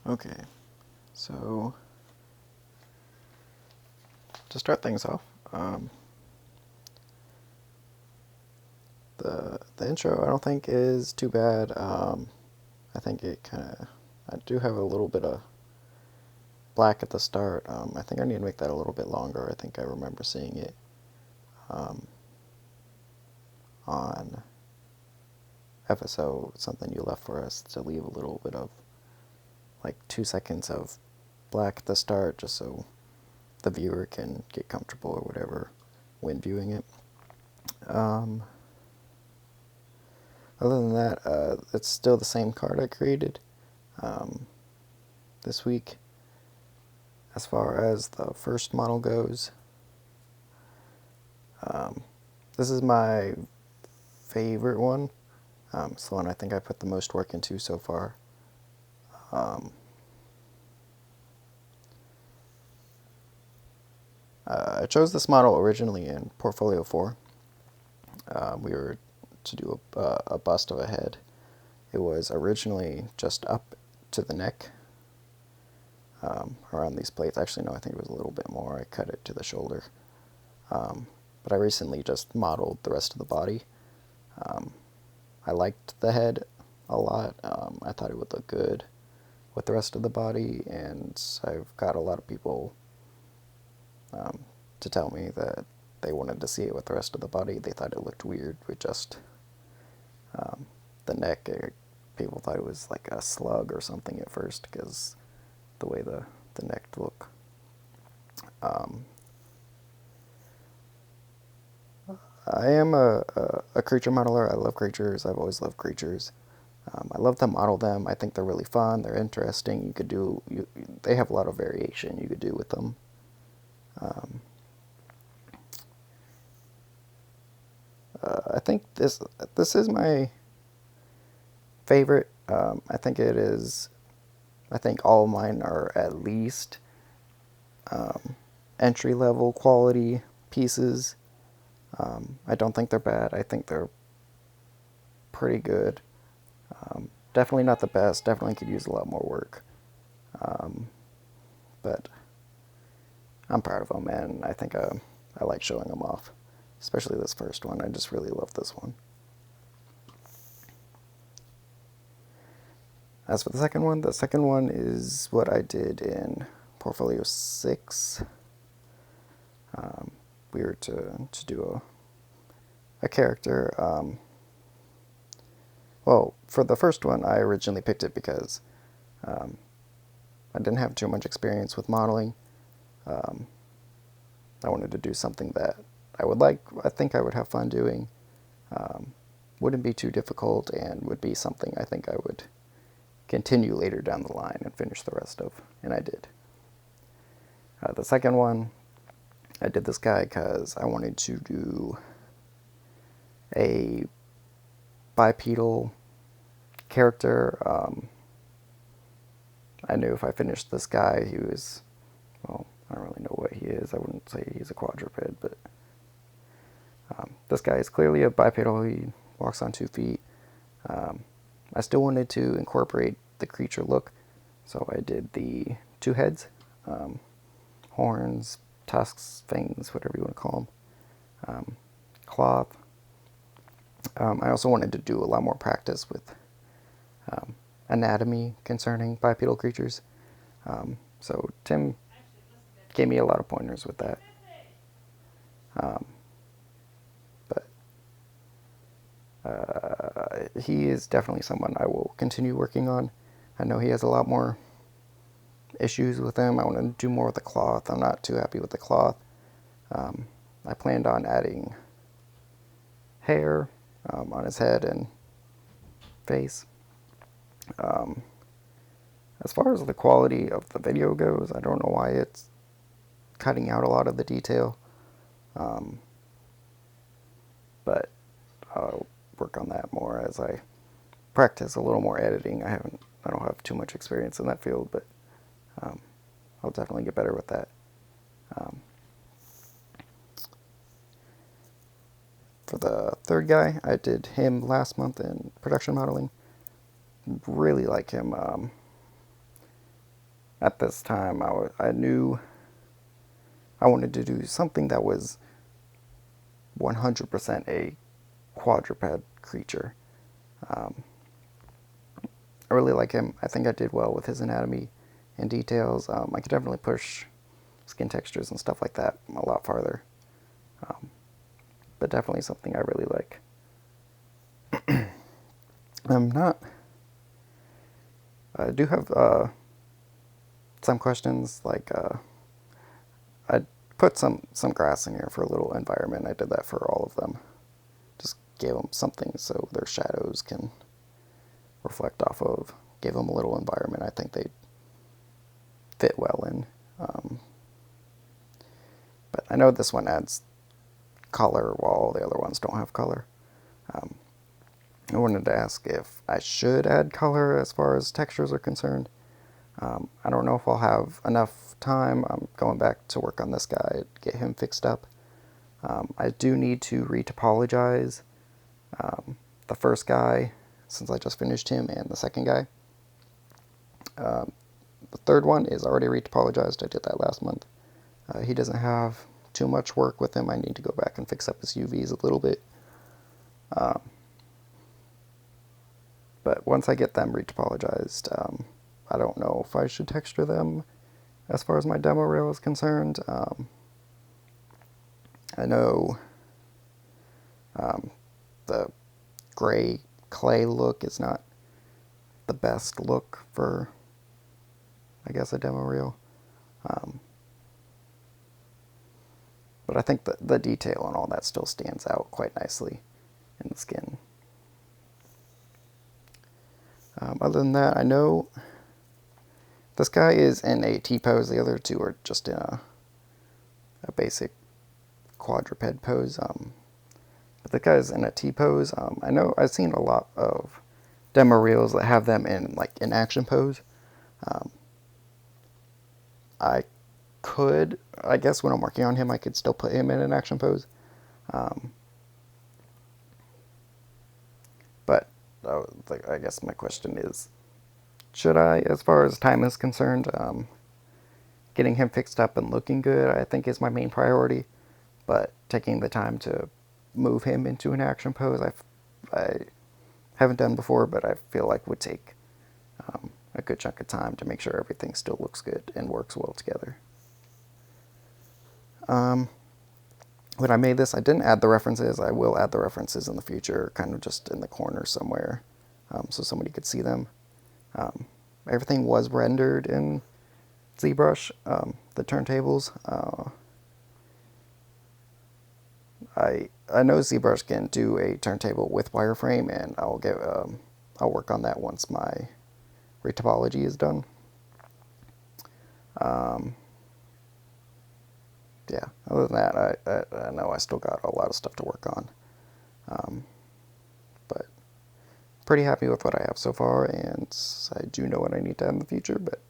Okay, so to start things off, the intro I don't think is too bad. I think it kind of I do have a little bit of black at the start. I think I need to make that a little bit longer. I think I remember seeing it um, on episode something you left for us to leave a little bit of like 2 seconds of black at the start, just so the viewer can get comfortable or whatever when viewing it. Um, Other than that, it's still the same card I created um, this week. As far as the first model goes, um, this is my favorite one. It's the one I think I put the most work into so far. Um, I chose this model originally in Portfolio 4. We were to do a bust of a head. It was originally just up to the neck around these plates. Actually, no, I think it was a little bit more. I cut it to the shoulder. But I recently just modeled the rest of the body. Um, I liked the head a lot. I thought it would look good with the rest of the body, and I've got a lot of people um, to tell me that they wanted to see it with the rest of the body. They thought it looked weird with just um, the neck. People thought it was like a slug or something at first because the way the neck looked. Um, I am a creature modeler. I love creatures. I've always loved creatures. I love to model them. I think they're really fun. They're interesting. They have a lot of variation you could do with them. Um, I think this is my favorite. I think it is. I think all of mine are at least um, entry level quality pieces. I don't think they're bad. I think they're pretty good. Definitely not the best. Definitely could use a lot more work. Um, but I'm proud of them, and I think I like showing them off. Especially this first one. I just really love this one. As for the second one is what I did in Portfolio 6. Um, we were to do a character. Well, for the first one, I originally picked it because um, I didn't have too much experience with modeling. Um, I wanted to do something that I think I would have fun doing. Um, wouldn't be too difficult and would be something I think I would continue later down the line and finish the rest of, and I did. The second one, I did this guy because I wanted to do a bipedal character. I knew if I finished this guy, he was, well, I don't really know what he is. I wouldn't say he's a quadruped, but this guy is clearly a bipedal. He walks on 2 feet. I still wanted to incorporate the creature look, so I did the 2 heads, horns, tusks, fangs, whatever you want to call them, cloth. I also wanted to do a lot more practice with anatomy concerning bipedal creatures. So Tim gave me a lot of pointers with that. Um, but he is definitely someone I will continue working on. I know he has a lot more issues with him. I want to do more with the cloth. I'm not too happy with the cloth. I planned on adding hair on his head and face. Um, as far as the quality of the video goes, I don't know why it's cutting out a lot of the detail. But I'll work on that more as I practice a little more editing. I don't have too much experience in that field, but um, I'll definitely get better with that. Um, for the third guy, I did him last month in production modeling. Really like him. at this time I knew I wanted to do something that was 100% a quadruped creature. Um, I really like him. I think I did well with his anatomy and details. I could definitely push skin textures and stuff like that a lot farther. Um, but definitely something I really like. I'm not. I do have some questions. Like I put some grass in here for a little environment. I did that for all of them. Just gave them something so their shadows can reflect off of. Gave them a little environment. I think they fit well in. Um, but I know this one adds color while all the other ones don't have color. Um, I wanted to ask if I should add color as far as textures are concerned. I don't know if I'll have enough time. I'm going back to work on this guy, get him fixed up. I do need to retopologize the first guy, since I just finished him, and the second guy. The third one is already retopologized. I did that last month. He doesn't have too much work with him. I need to go back and fix up his UVs a little bit. But once I get them retopologized, I don't know if I should texture them as far as my demo reel is concerned. I know the gray clay look is not the best look for, I guess, a demo reel. But I think the detail and all that still stands out quite nicely in the skin. Other than that, I know this guy is in a T-pose. The other two are just in a basic quadruped pose. But the guy's in a T-pose. I know I've seen a lot of demo reels that have them in like an action pose. I could, I guess when I'm working on him, I could still put him in an action pose. But I guess my question is, should I, as far as time is concerned? Getting him fixed up and looking good, I think, is my main priority. But taking the time to move him into an action pose, I haven't done before, but I feel like would take a good chunk of time to make sure everything still looks good and works well together. When I made this, I didn't add the references. I will add the references in the future, kind of just in the corner somewhere, so somebody could see them. Everything was rendered in ZBrush, the turntables. I know ZBrush can do a turntable with wireframe, and I'll work on that once my retopology is done. Yeah, other than that, I know I still got a lot of stuff to work on. But pretty happy with what I have so far, and I do know what I need to have in the future, but